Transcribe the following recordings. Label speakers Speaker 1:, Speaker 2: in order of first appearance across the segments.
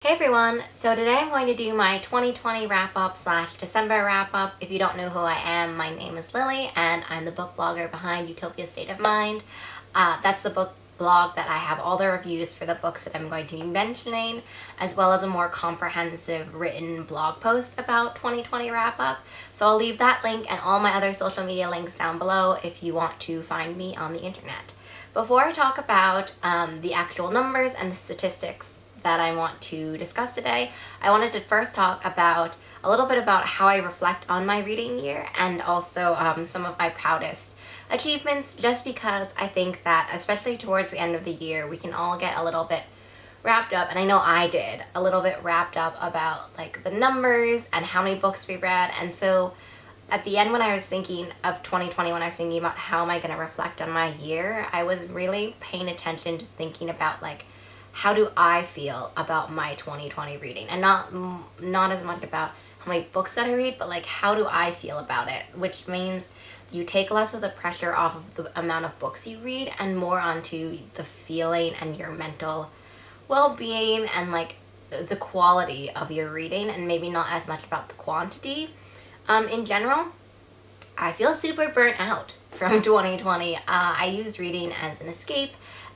Speaker 1: Hey everyone, so today I'm going to do my 2020 wrap-up / December wrap-up. If you don't know who I am, my name is Lily and I'm the book blogger behind Utopia State of Mind. That's the book blog that I have all the reviews for the books that I'm going to be mentioning, as well as a more comprehensive written blog post about 2020 wrap-up. So I'll leave that link and all my other social media links down below if you want to find me on the internet. Before I talk about the actual numbers and the statistics that I want to discuss today, I wanted to first talk about a little bit about how I reflect on my reading year and also some of my proudest achievements, just because I think that especially towards the end of the year we can all get a little bit wrapped up, and I know I did, a little bit wrapped up about like the numbers and how many books we read. And so at the end, when I was thinking of 2020, when I was thinking about how am I going to reflect on my year, I was really paying attention to thinking about like, how do I feel about my 2020 reading? And not as much about how many books that I read, but like how do I feel about it? Which means you take less of the pressure off of the amount of books you read and more onto the feeling and your mental well-being and like the quality of your reading, and maybe not as much about the quantity. In general, I feel super burnt out from 2020. I used reading as an escape,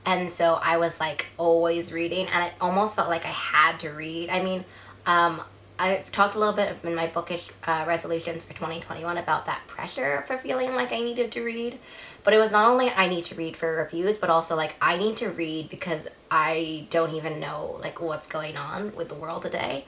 Speaker 1: and so I was like always reading, and it almost felt like I had to read. I mean, I've talked a little bit in my bookish resolutions for 2021 about that pressure for feeling like I needed to read. But it was not only I need to read for reviews, but also like I need to read because I don't even know like what's going on with the world today.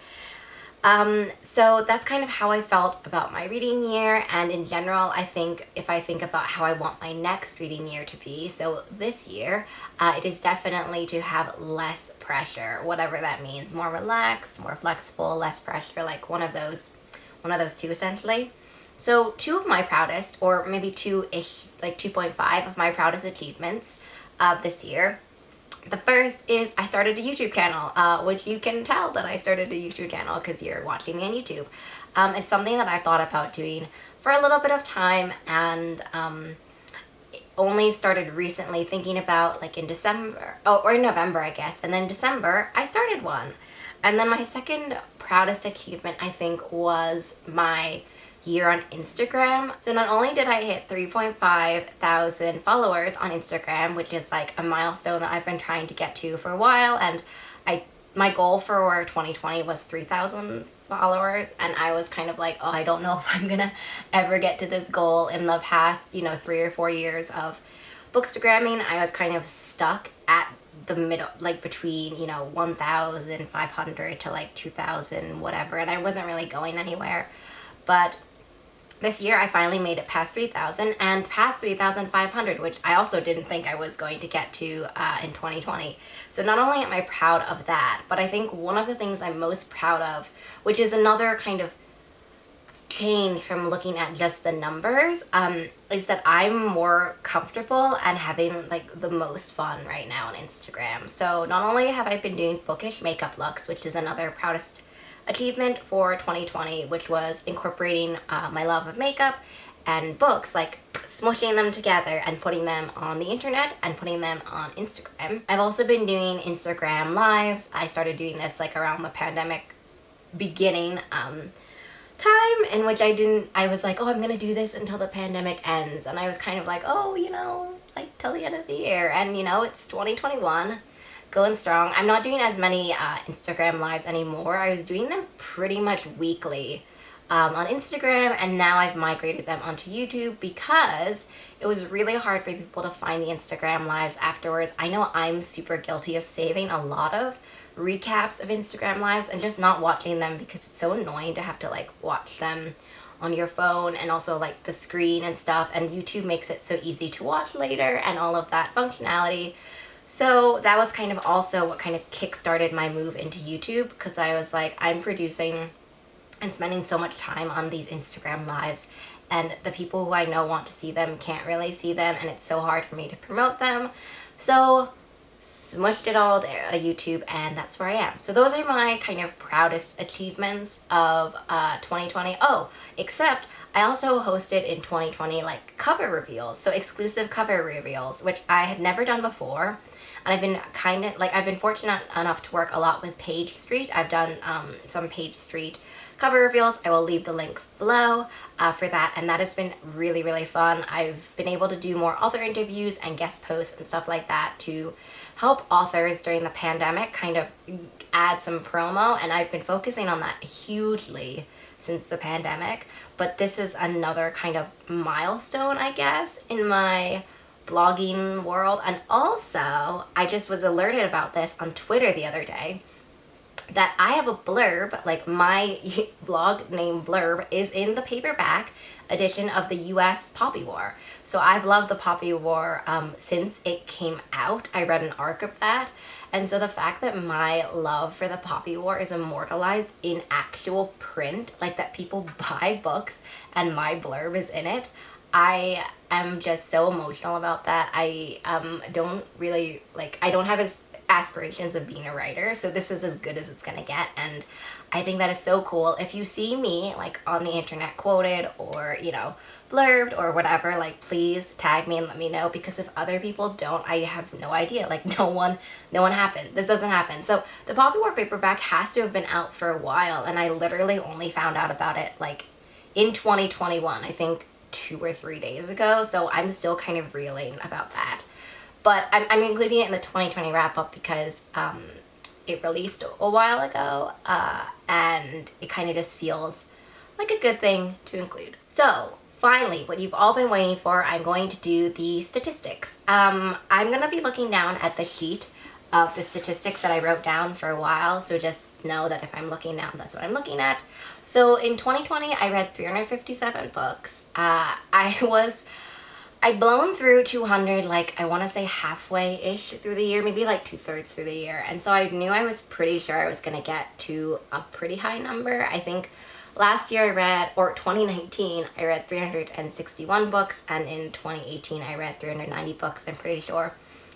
Speaker 1: So that's kind of how I felt about my reading year, and in general, I think if I think about how I want my next reading year to be, so this year, it is definitely to have less pressure, whatever that means, more relaxed, more flexible, less pressure, like one of those two essentially. So two of my proudest, or maybe two-ish, like 2.5 of my proudest achievements this year. The first is I started a YouTube channel, which you can tell that I started a YouTube channel because you're watching me on YouTube. It's something that I thought about doing for a little bit of time, and only started recently thinking about like in December, or in November I guess, and then December I started one. And then my second proudest achievement, I think, was my year on Instagram. So not only did I hit 3.5 thousand followers on Instagram, which is like a milestone that I've been trying to get to for a while, and my goal for 2020 was 3,000 followers, and I was kind of like, oh, I don't know if I'm gonna ever get to this goal. In the past 3 or 4 years of bookstagramming, I was kind of stuck at the middle, like between 1,500 to like 2,000 whatever, and I wasn't really going anywhere. But this year I finally made it past 3,000 and past 3,500, which I also didn't think I was going to get to in 2020. So not only am I proud of that, but I think one of the things I'm most proud of, which is another kind of change from looking at just the numbers, is that I'm more comfortable and having like the most fun right now on Instagram. So not only have I been doing bookish makeup looks, which is another proudest achievement for 2020, which was incorporating my love of makeup and books, like smushing them together and putting them on the internet and putting them on Instagram. I've also been doing Instagram lives. I started doing this like around the pandemic beginning time, in which I was like, oh, I'm gonna do this until the pandemic ends, and I was kind of like, oh, like till the end of the year, and it's 2021. Going strong. I'm not doing as many Instagram lives anymore. I was doing them pretty much weekly on Instagram, and now I've migrated them onto YouTube because it was really hard for people to find the Instagram lives afterwards. I know I'm super guilty of saving a lot of recaps of Instagram lives and just not watching them because it's so annoying to have to like watch them on your phone, and also like the screen and stuff, and YouTube makes it so easy to watch later and all of that functionality. So that was kind of also what kind of kick-started my move into YouTube, because I was like, I'm producing and spending so much time on these Instagram lives, and the people who I know want to see them can't really see them, and it's so hard for me to promote them. So smushed it all to YouTube, and that's where I am. So those are my kind of proudest achievements of 2020. Oh, except I also hosted in 2020 like cover reveals, so exclusive cover reveals, which I had never done before. And I've been I've been fortunate enough to work a lot with Page Street. I've done some Page Street cover reveals. I will leave the links below for that, and that has been really, really fun. I've been able to do more author interviews and guest posts and stuff like that to help authors during the pandemic kind of add some promo, and I've been focusing on that hugely since the pandemic. But this is another kind of milestone, I guess, in my blogging world. And also, I just was alerted about this on Twitter the other day, that I have a blurb, like my blog name blurb is in the paperback edition of the US Poppy War. So I've loved the Poppy War since it came out. I read an arc of that. And so the fact that my love for the Poppy War is immortalized in actual print, like that people buy books and my blurb is in it, I am just so emotional about that. I don't really, I don't have as aspirations of being a writer, so this is as good as it's gonna get, and I think that is so cool. If you see me on the internet quoted or blurbed or whatever, please tag me and let me know, because if other people don't, I have no idea. No one happened. This doesn't happen. So the Poppy War paperback has to have been out for a while, and I literally only found out about it in 2021, I think 2 or 3 days ago, so I'm still kind of reeling about that. But I'm including it in the 2020 wrap-up because it released a while ago, and it kind of just feels like a good thing to include. So, finally, what you've all been waiting for, I'm going to do the statistics. I'm going to be looking down at the sheet of the statistics that I wrote down for a while, so just know that if I'm looking down, that's what I'm looking at. So, in 2020, I read 357 books. I'd blown through 200, I want to say halfway-ish through the year, maybe 2/3 through the year. And so I knew I was pretty sure I was going to get to a pretty high number. I think last year 2019, I read 361 books, and in 2018, I read 390 books, I'm pretty sure.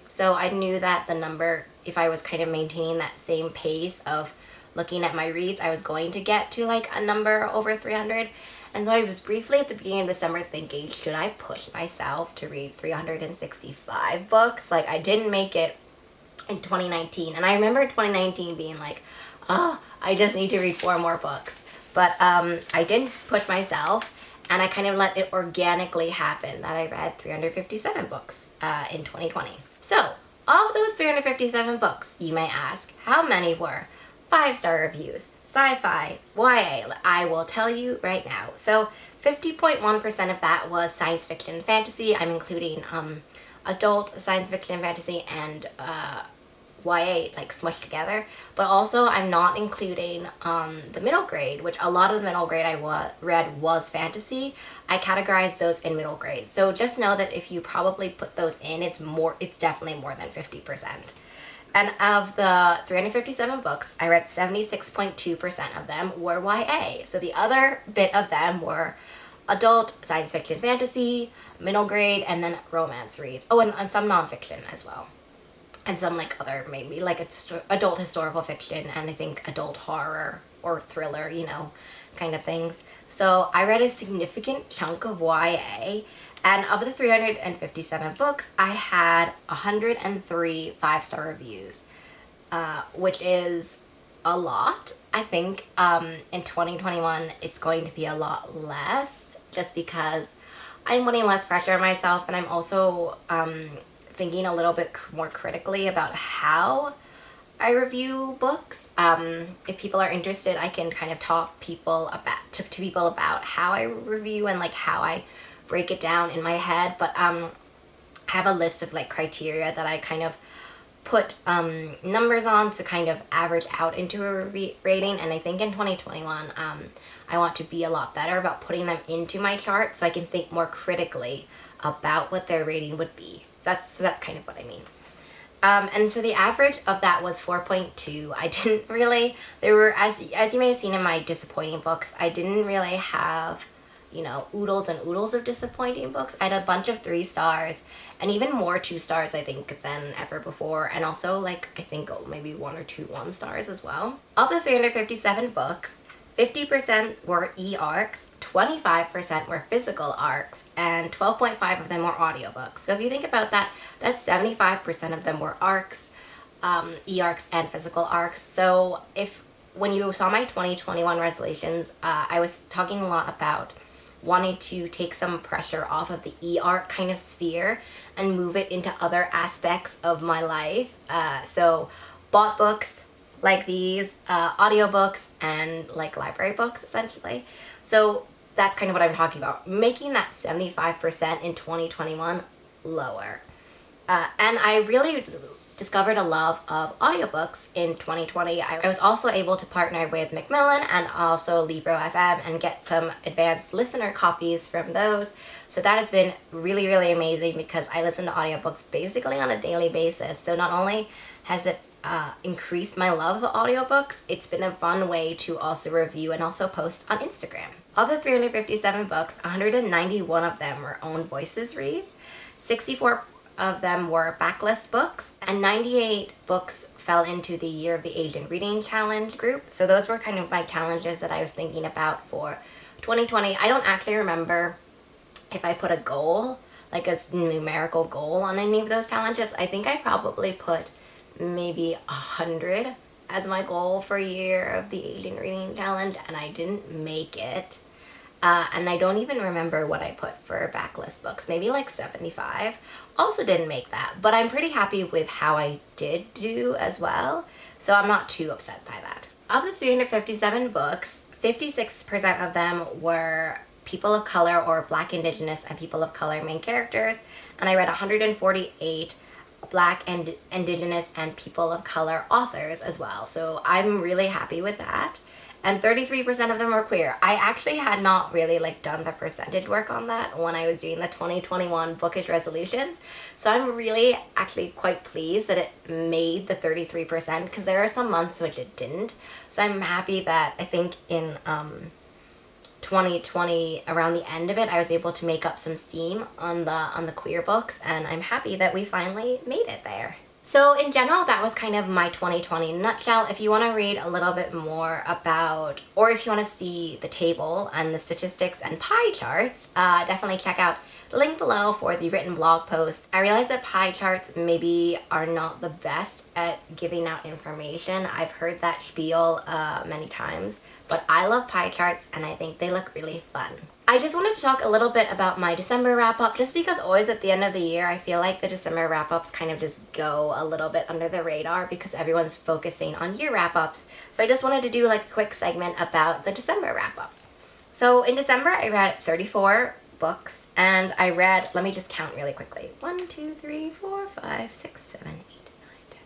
Speaker 1: So I knew that the number, if I was kind of maintaining that same pace of looking at my reads, I was going to get to a number over 300. And so I was briefly at the beginning of December thinking, should I push myself to read 365 books? I didn't make it in 2019. And I remember 2019 being I just need to read 4 more books. But I didn't push myself, and I kind of let it organically happen that I read 357 books in 2020. So, of those 357 books, you may ask, how many were 5-star reviews, sci-fi, YA? I will tell you right now. So 50.1% of that was science fiction and fantasy. I'm including adult science fiction and fantasy and YA smushed together. But also I'm not including the middle grade, which a lot of the middle grade I read was fantasy. I categorized those in middle grade. So just know that if you probably put those in, it's definitely more than 50%. And of the 357 books, I read 76.2% of them were YA. So the other bit of them were adult, science fiction, fantasy, middle grade, and then romance reads. Oh, and some nonfiction as well. And some other, maybe adult historical fiction, and I think adult horror or thriller, kind of things. So I read a significant chunk of YA. And of the 357 books, I had 103 5-star reviews, which is a lot. I think in 2021, it's going to be a lot less, just because I'm putting less pressure on myself, and I'm also thinking a little bit more critically about how I review books. If people are interested, I can kind of talk to people about how I review and how I break it down in my head. But I have a list of criteria that I kind of put numbers on to kind of average out into a rating. And I think in 2021 I want to be a lot better about putting them into my chart so I can think more critically about what their rating would be. That's kind of what I mean. And so the average of that was 4.2. I didn't really, there were, as you may have seen in my disappointing books, I didn't really have oodles and oodles of disappointing books. I had a bunch of 3 stars and even more 2 stars, I think, than ever before. And also, I think maybe 1 or 2 1 stars as well. Of the 357 books, 50% were e-arcs, 25% were physical arcs, and 12.5 of them were audiobooks. So if you think about that, that's 75% of them were arcs, e-arcs, and physical arcs. So when you saw my 2021 resolutions, I was talking a lot about wanting to take some pressure off of the e-arc kind of sphere and move it into other aspects of my life. So bought books like these, audiobooks, and like library books essentially. So that's kind of what I'm talking about, making that 75% in 2021 lower. And I really discovered a love of audiobooks in 2020. I was also able to partner with Macmillan and also Libro FM and get some advanced listener copies from those. So that has been really, really amazing because I listen to audiobooks basically on a daily basis. So not only has it increased my love of audiobooks, it's been a fun way to also review and also post on Instagram. Of the 357 books, 191 of them were Own Voices reads, 64 of them were backlist books, and 98 books fell into the Year of the Asian Reading Challenge group. So those were kind of my challenges that I was thinking about for 2020. I don't actually remember if I put a goal, like a numerical goal on any of those challenges. I think I probably put maybe 100 as my goal for Year of the Asian Reading Challenge, and I didn't make it. And I don't even remember what I put for backlist books, maybe like 75. Also didn't make that, but I'm pretty happy with how I did do as well, so I'm not too upset by that. Of the 357 books, 56% of them were people of color or Black, Indigenous, and people of color main characters, and I read 148 Black and Indigenous and people of color authors as well, so I'm really happy with that. And 33% of them were queer. I actually had not really done the percentage work on that when I was doing the 2021 bookish resolutions. So I'm really actually quite pleased that it made the 33% because there are some months which it didn't. So I'm happy that I think in 2020, around the end of it, I was able to make up some steam on the queer books, and I'm happy that we finally made it there. So in general, that was kind of my 2020 nutshell. If you want to read a little bit more about, or if you want to see the table and the statistics and pie charts, definitely check out the link below for the written blog post. I realize that pie charts maybe are not the best at giving out information. I've heard that spiel many times, but I love pie charts and I think they look really fun. I just wanted to talk a little bit about my December wrap-up, just because always at the end of the year I feel like the December wrap-ups kind of just go a little bit under the radar because everyone's focusing on year wrap-ups. So I just wanted to do a quick segment about the December wrap-up. So in December I read 34 books, and I read, let me just count really quickly, 1, 2, 3, 4, 5, 6, 7, 8, 9, 10,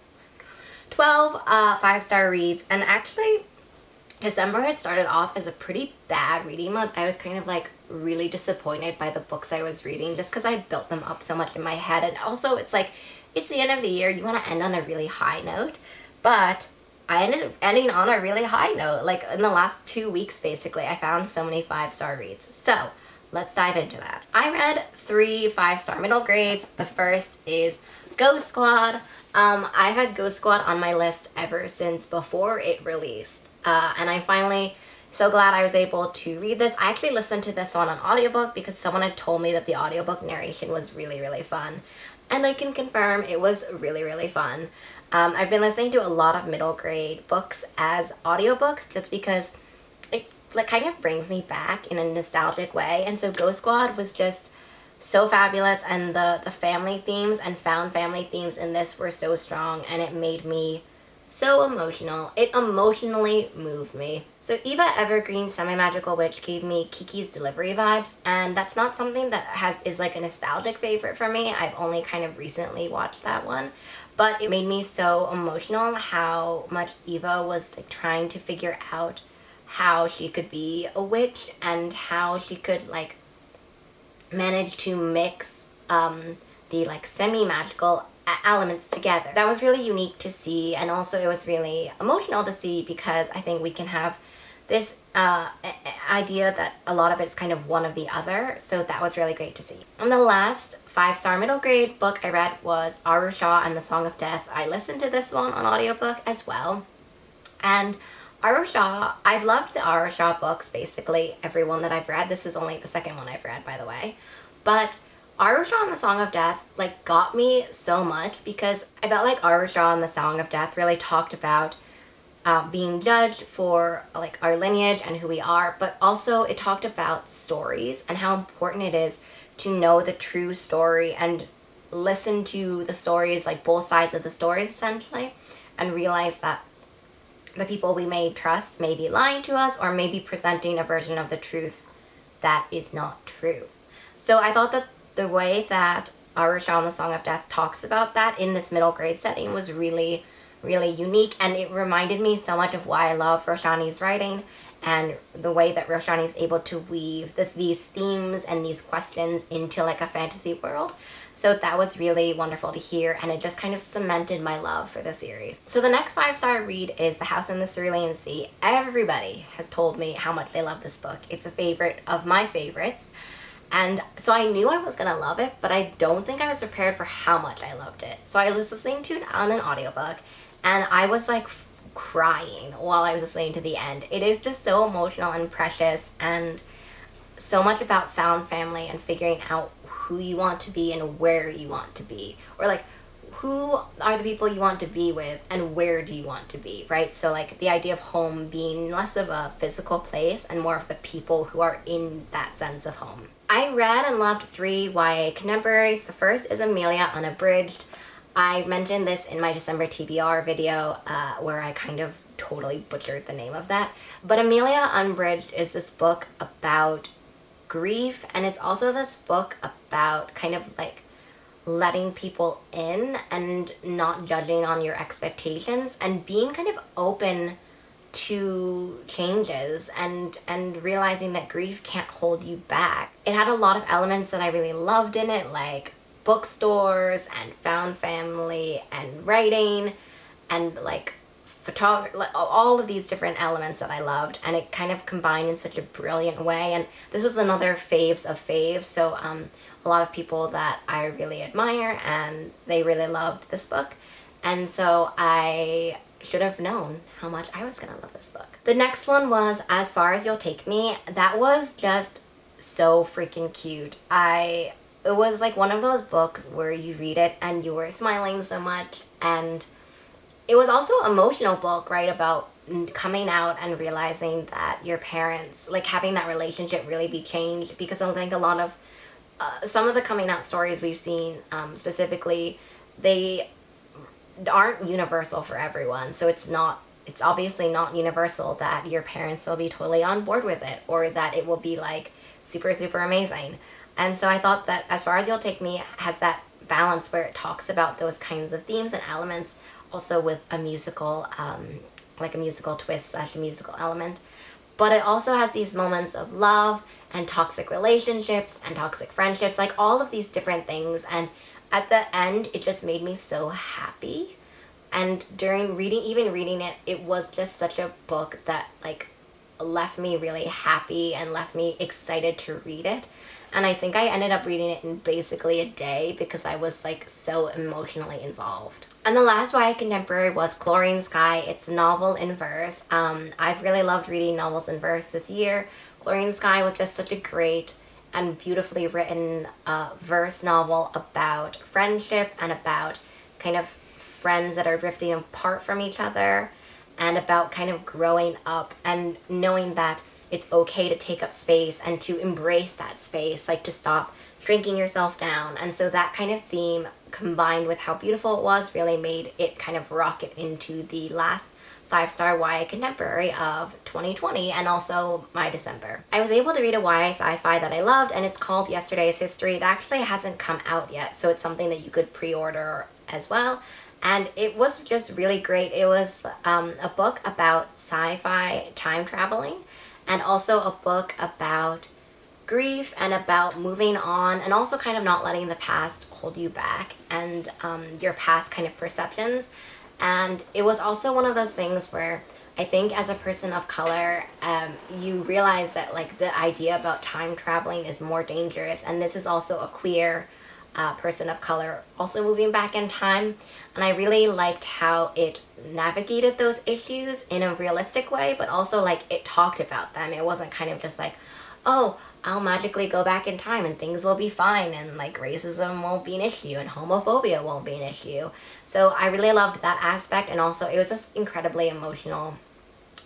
Speaker 1: 12 5-star reads. And actually December had started off as a pretty bad reading month. I was kind of really disappointed by the books I was reading just because I built them up so much in my head, and also it's the end of the year, you want to end on a really high note, but I ended up ending on a really high note. In the last 2 weeks basically, I found so many 5-star reads. So let's dive into that. I read 3 5-star middle grades. The first is Ghost Squad. I've had Ghost Squad on my list ever since before it released. And I'm finally so glad I was able to read this. I actually listened to this on an audiobook because someone had told me that the audiobook narration was really, really fun. And I can confirm it was really, really fun. I've been listening to a lot of middle grade books as audiobooks just because it kind of brings me back in a nostalgic way. And so Ghost Squad was just so fabulous, and the family themes and found family themes in this were so strong, and it made me so emotional. It emotionally moved me. So Eva Evergreen's Semi-Magical Witch gave me Kiki's Delivery vibes, and that's not something that is a nostalgic favorite for me. I've only kind of recently watched that one, but it made me so emotional how much Eva was trying to figure out how she could be a witch and how she could manage to mix the semi-magical elements together. That was really unique to see, and also it was really emotional to see because I think we can have this idea that a lot of it's kind of one of the other, so that was really great to see. And the last 5-star middle grade book I read was Aru Shah and the Song of Death. I listened to this one on audiobook as well, and Arusha, I've loved the Arusha books, basically every one that I've read. This is only the second one I've read, by the way. But Arusha and the Song of Death like got me so much because I felt like Arusha and the Song of Death really talked about being judged for like our lineage and who we are, but also it talked about stories and how important it is to know the true story and listen to the stories, like both sides of the stories essentially, and realize that the people we may trust may be lying to us or may be presenting a version of the truth that is not true. So I thought that the way that Arusha and the Song of Death talks about that in this middle grade setting was really, really unique, and it reminded me so much of why I love Roshani's writing and the way that Roshani is able to weave these themes and these questions into like a fantasy world. So that was really wonderful to hear, and it just kind of cemented my love for the series. So the next 5-star read is The House in the Cerulean Sea. Everybody has told me how much they love this book. It's a favorite of my favorites. And so I knew I was gonna love it, but I don't think I was prepared for how much I loved it. So I was listening to it on an audiobook, and I was like crying while I was listening to the end. It is just so emotional and precious, and so much about found family and figuring out who you want to be and where you want to be, or like who are the people you want to be with and where do you want to be, right? So like the idea of home being less of a physical place and more of the people who are in that sense of home. I read and loved 3 YA contemporaries. The first is Amelia Unabridged. I mentioned this in my December TBR video where I kind of totally butchered the name of that. But Amelia Unabridged is this book about grief, and it's also this book about kind of like letting people in and not judging on your expectations and being kind of open to changes and realizing that grief can't hold you back. It had a lot of elements that I really loved in it, like bookstores and found family and writing and like photography, like all of these different elements that I loved, and it kind of combined in such a brilliant way. And this was another faves of faves, so a lot of people that I really admire, and they really loved this book, and so I should have known how much I was gonna love this book. The next one was As Far As You'll Take Me. That was just so freaking cute. It was like one of those books where you read it and you were smiling so much, and it was also an emotional book, right, about coming out and realizing that your parents, like having that relationship really be changed, because I think a lot of some of the coming out stories we've seen specifically, they aren't universal for everyone. So it's obviously not universal that your parents will be totally on board with it or that it will be like super, super amazing. And so I thought that As Far As You'll Take Me has that balance where it talks about those kinds of themes and elements, also with a musical, like a musical twist / musical element. But it also has these moments of love and toxic relationships and toxic friendships, like all of these different things. And at the end, it just made me so happy. And during even reading it, it was just such a book that like left me really happy and left me excited to read it. And I think I ended up reading it in basically a day because I was like so emotionally involved. And the last YA contemporary was Chlorine Sky. It's a novel in verse. I've really loved reading novels in verse this year. Chlorine Sky was just such a great and beautifully written verse novel about friendship and about kind of friends that are drifting apart from each other, and about kind of growing up and knowing that it's okay to take up space and to embrace that space, like to stop shrinking yourself down. And so that kind of theme combined with how beautiful it was really made it kind of rocket into the last 5-star YA contemporary of 2020 and also my December. I was able to read a YA sci-fi that I loved, and it's called Yesterday's History. It actually hasn't come out yet, so it's something that you could pre-order as well. And it was just really great. It was a book about sci-fi time traveling, and also a book about grief and about moving on, and also kind of not letting the past hold you back and your past kind of perceptions. And it was also one of those things where I think as a person of color, you realize that like the idea about time traveling is more dangerous, and this is also a queer person of color also moving back in time. And I really liked how it navigated those issues in a realistic way, but also like it talked about them. It wasn't kind of just like, oh, I'll magically go back in time and things will be fine and like racism won't be an issue and homophobia won't be an issue. So I really loved that aspect, and also it was just incredibly emotional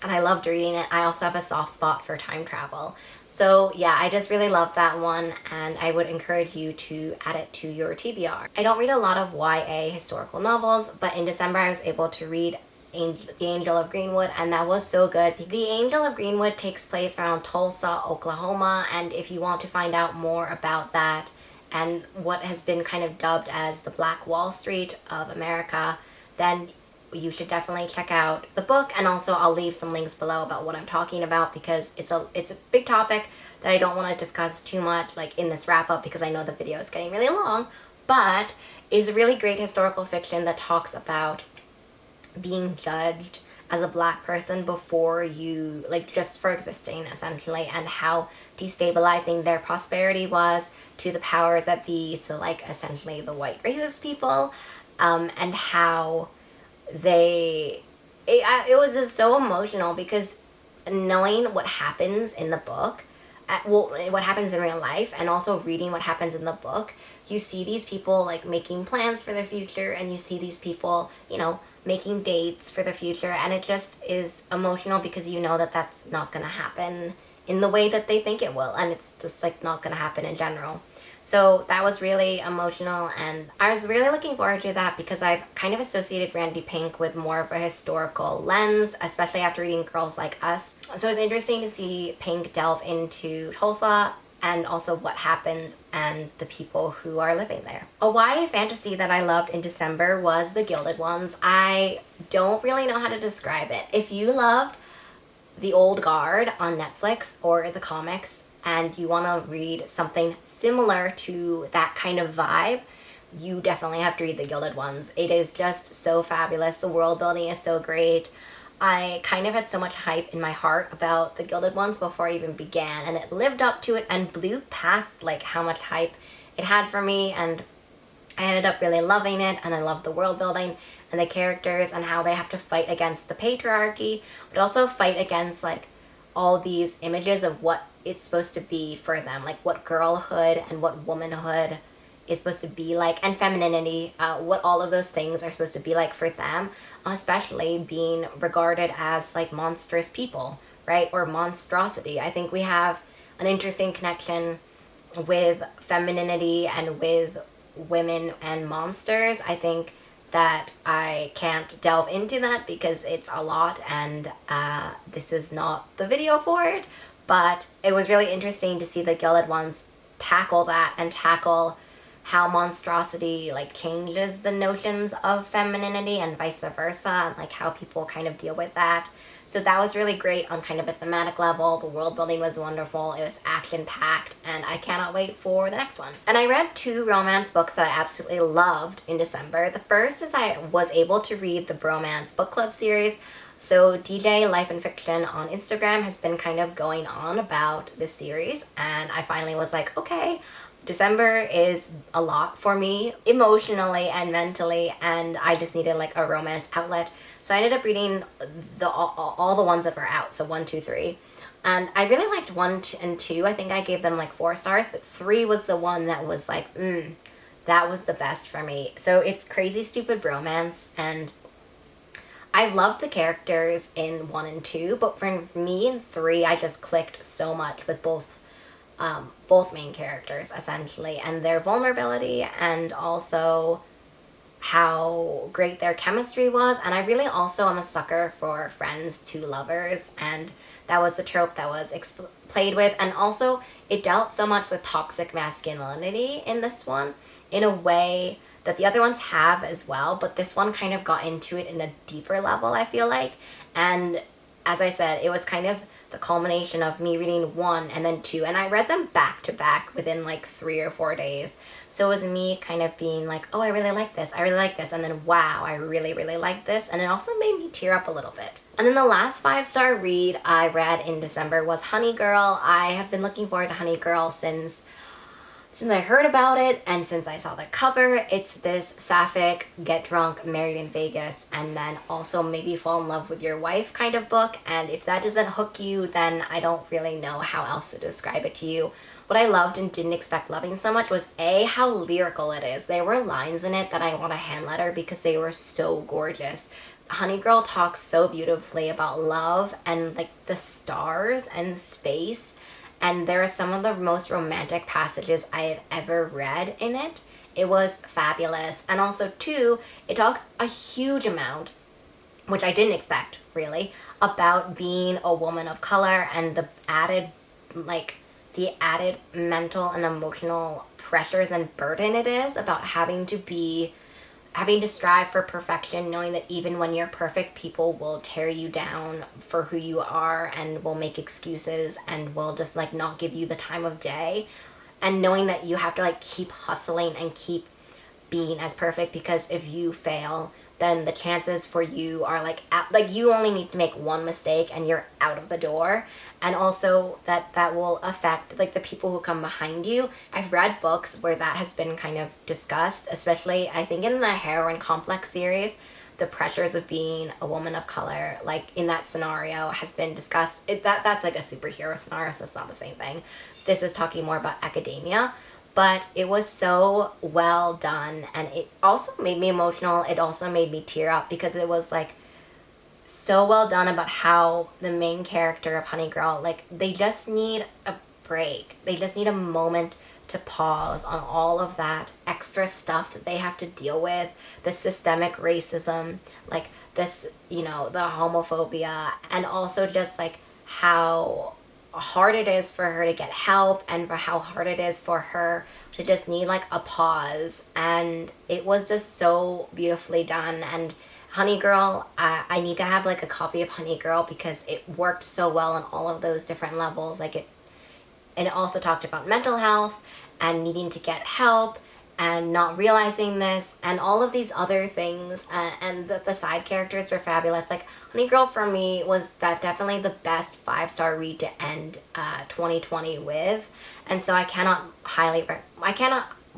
Speaker 1: and I loved reading it. I also have a soft spot for time travel. So yeah, I just really love that one, and I would encourage you to add it to your TBR. I don't read a lot of YA historical novels, but in December I was able to read The Angel of Greenwood, and that was so good. The Angel of Greenwood takes place around Tulsa, Oklahoma, and if you want to find out more about that and what has been kind of dubbed as the Black Wall Street of America, then you should definitely check out the book, and also I'll leave some links below about what I'm talking about, because it's a big topic that I don't want to discuss too much like in this wrap up, because I know the video is getting really long, but it's a really great historical fiction that talks about being judged as a Black person before you, like, just for existing essentially, and how destabilizing their prosperity was to the powers that be, so like essentially the white racist people, and how it was just so emotional, because knowing what happens in the book, well, what happens in real life, and also reading what happens in the book, you see these people like making plans for the future, and you see these people, you know, making dates for the future, and it just is emotional because you know that that's not gonna happen in the way that they think it will, and it's just like not gonna happen in general. So that was really emotional, and I was really looking forward to that because I've kind of associated Randy Pink with more of a historical lens, especially after reading Girls Like Us. So it's interesting to see Pink delve into Tulsa and also what happens and the people who are living there. A YA fantasy that I loved in December was The Gilded Ones. I don't really know how to describe it. If you loved The Old Guard on Netflix or the comics, and you want to read something similar to that kind of vibe, you definitely have to read The Gilded Ones. It is just so fabulous. The world building is so great. I kind of had so much hype in my heart about The Gilded Ones before I even began, and it lived up to it and blew past like how much hype it had for me, and I ended up really loving it, and I loved the world building and the characters and how they have to fight against the patriarchy, but also fight against like all these images of what it's supposed to be for them, like what girlhood and what womanhood is supposed to be like, and femininity, what all of those things are supposed to be like for them, especially being regarded as like monstrous people, right? Or monstrosity. I think we have an interesting connection with femininity and with women and monsters. I think that I can't delve into that because it's a lot, and this is not the video for it, but it was really interesting to see The Gilded Ones tackle that and tackle how monstrosity like changes the notions of femininity and vice versa, and like how people kind of deal with that. So that was really great on kind of a thematic level. The world building was wonderful. It was action packed, and I cannot wait for the next one. And I read 2 romance books that I absolutely loved in December. The first is I was able to read the Bromance Book Club series. So DJ Life and Fiction on Instagram has been kind of going on about this series, and I finally was like, okay, December is a lot for me emotionally and mentally, and I just needed like a romance outlet. So I ended up reading all the ones that were out, so 1, 2, 3. And I really liked 1 and 2. I think I gave them like 4 stars, but 3 was the one that was like, that was the best for me. So it's Crazy Stupid Bromance, and I loved the characters in 1 and 2, but for me in 3, I just clicked so much with both main characters essentially, and their vulnerability, and also how great their chemistry was. And I really also am a sucker for friends to lovers, and that was the trope that was played with, and also it dealt so much with toxic masculinity in this one in a way that the other ones have as well, but this one kind of got into it in a deeper level, I feel like. And as I said, it was kind of the culmination of me reading 1 and then 2, and I read them back to back within like 3 or 4 days. So it was me kind of being like, oh, I really like this, I really like this, and then wow, I really, really like this, and it also made me tear up a little bit. And then the last 5-star read I read in December was Honey Girl. I have been looking forward to Honey Girl since since I heard about it and since I saw the cover, it's this sapphic, get drunk, married in Vegas, and then also maybe fall in love with your wife kind of book. And if that doesn't hook you, then I don't really know how else to describe it to you. What I loved and didn't expect loving so much was A, how lyrical it is. There were lines in it that I want to hand letter because they were so gorgeous. Honey Girl talks so beautifully about love and like the stars and space. And there are some of the most romantic passages I have ever read in it. It was fabulous. And also, too, it talks a huge amount, which I didn't expect, really, about being a woman of color and the added mental and emotional pressures and burden it is about having to strive for perfection, knowing that even when you're perfect, people will tear you down for who you are and will make excuses and will just like not give you the time of day, and knowing that you have to like keep hustling and keep being as perfect, because if you fail, then the chances for you are like you only need to make one mistake and you're out of the door. And also that will affect like the people who come behind you. I've read books where that has been kind of discussed, especially I think in the Heroine Complex series. The pressures of being a woman of color, like in that scenario, has been discussed. That's like a superhero scenario, so it's not the same thing. This is talking more about academia. But it was so well done, and it also made me emotional. It also made me tear up because it was like so well done about how the main character of Honey Girl, like they just need a break. They just need a moment to pause on all of that extra stuff that they have to deal with, the systemic racism, like this, the homophobia, and also just like how hard it is for her to get help and for how hard it is for her to just need like a pause. And it was just so beautifully done. And Honey Girl, I need to have like a copy of Honey Girl because it worked so well on all of those different levels. And it also talked about mental health and needing to get help and not realizing this and all of these other things, and the side characters were fabulous. Like Honey Girl for me was definitely the best 5-star read to end 2020 with, and so I cannot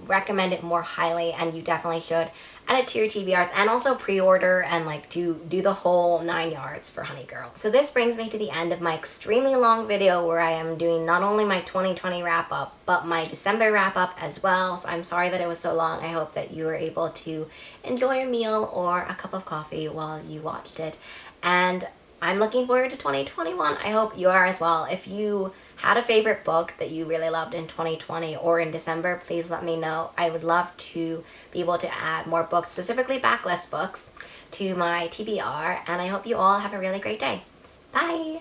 Speaker 1: recommend it more highly, and you definitely should add it to your TBRs and also pre-order and like do the whole 9 yards for Honey Girl. So this brings me to the end of my extremely long video where I am doing not only my 2020 wrap up but my December wrap up as well. So I'm sorry that it was so long. I hope that you were able to enjoy a meal or a cup of coffee while you watched it, and I'm looking forward to 2021. I hope you are as well. If you had a favorite book that you really loved in 2020 or in December, please let me know. I would love to be able to add more books, specifically backlist books, to my TBR, and I hope you all have a really great day. Bye!